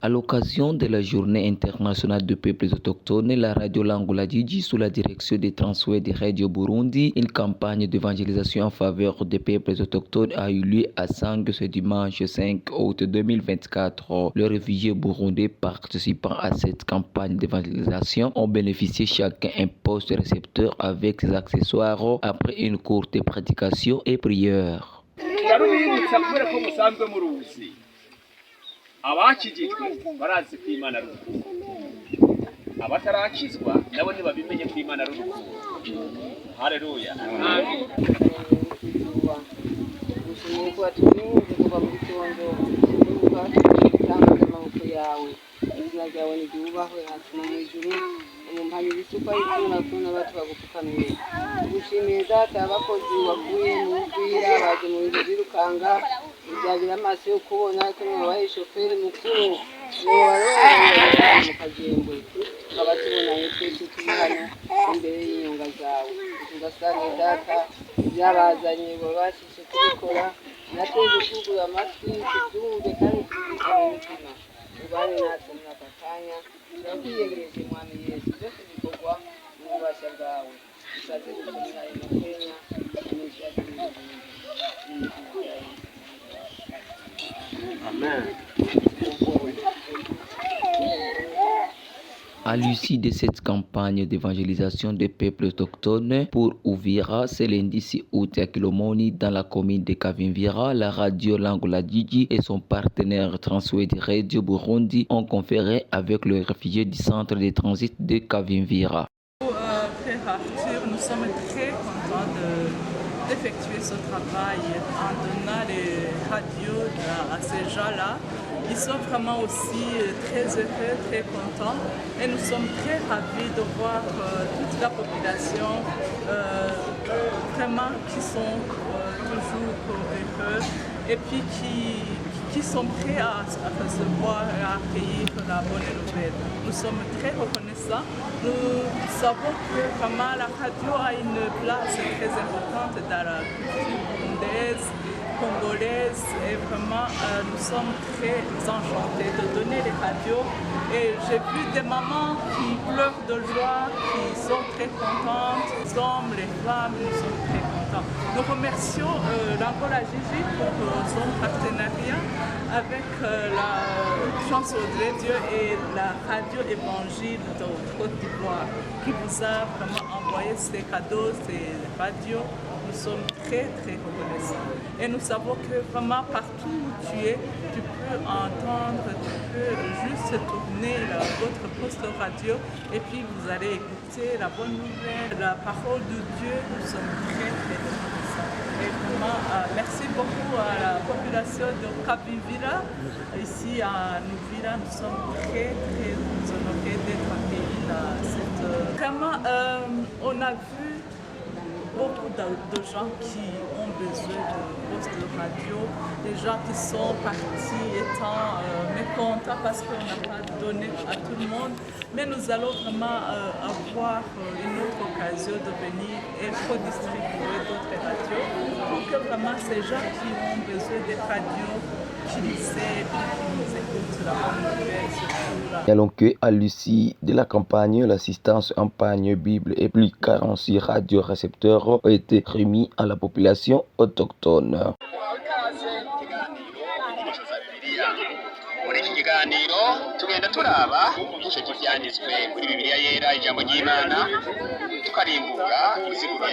À l'occasion de la Journée internationale des peuples autochtones, la radio Langola Djidji, sous la direction des transferts de Radio Burundi, une campagne d'évangélisation en faveur des peuples autochtones a eu lieu à Sang ce dimanche 5 août 2024. Les réfugiés burundais participant à cette campagne d'évangélisation ont bénéficié chacun un poste récepteur avec ses accessoires après une courte prédication et prière. Abakijijwe barazi ko Imana ari abatarakizwa nabo ntibabimenye ko Imana ari Haleluya. Amen. Ijagira amaso yo kubona ko wabaye shoferi mukuru mukagembwe abatubona twese tubana imbere y'inyonga zawe tugasanga data byabazanye babashije kubikora natwe gukugura amatwi tubyumve kandi tubikane ubane natwe muri aka kanya turakwiyegereje mwami Yesu byose bikorwa mu bubasha bwawe usaze gukomera Kenya À l'issue de cette campagne d'évangélisation des peuples autochtones pour Uvira, ce lundi 6 août à Kilomoni, dans la commune de Kavimvira, la radio Langola Djidji et son partenaire Transway de Radio Burundi ont conféré avec les réfugiés du centre de transit de Kavimvira. Frère Arthur, nous sommes très contents d'effectuer ce travail en donnant les radios à ces gens-là. Ils sont vraiment aussi très heureux, très contents et nous sommes très ravis de voir toute la population vraiment qui sont toujours heureux et puis qui sont prêts à recevoir et à accueillir la bonne nouvelle. Nous sommes très reconnaissants. Nous savons que vraiment la radio a une place très importante dans la culture burundaise, congolaise et vraiment nous sommes très enchantés de donner les radios et j'ai vu des mamans qui pleurent de joie, qui sont très contentes, les hommes, les femmes, nous sommes très contents. Nous remercions Langola Djidji pour son partenariat avec la chanson de Dieu et la radio évangile de Côte d'Ivoire qui vous a vraiment envoyé ces cadeaux, ces radios. Nous sommes très très reconnaissants et nous savons que vraiment partout où tu es, tu peux entendre, tu peux juste tourner votre poste radio et puis vous allez écouter la bonne nouvelle, la parole de Dieu. Nous sommes très très reconnaissants. Et vraiment, merci beaucoup à la population de Kavimvira. Ici à Nouvira, nous sommes très très honorés d'être accueillis là. Vraiment, on a vu beaucoup de gens qui ont besoin de postes de radio, des gens qui sont partis étant mécontents parce qu'on n'a pas donné à tout le monde. Mais nous allons vraiment avoir une autre occasion de venir et redistribuer d'autres radios pour que vraiment ces gens qui ont besoin des radios, qui nous aident, qui nous écoutent la bonne nouvelle, surtout là. Alors qu'à l'issue de la campagne, l'assistance en pagne Bible et plus 46 radiorécepteurs ont été remis à la population autochtone. Muri iki kiganiro tugenda turaba igice cy'ibyanditswe muri Bibiliya yera ijambo ry'Imana tukarimbura insiguro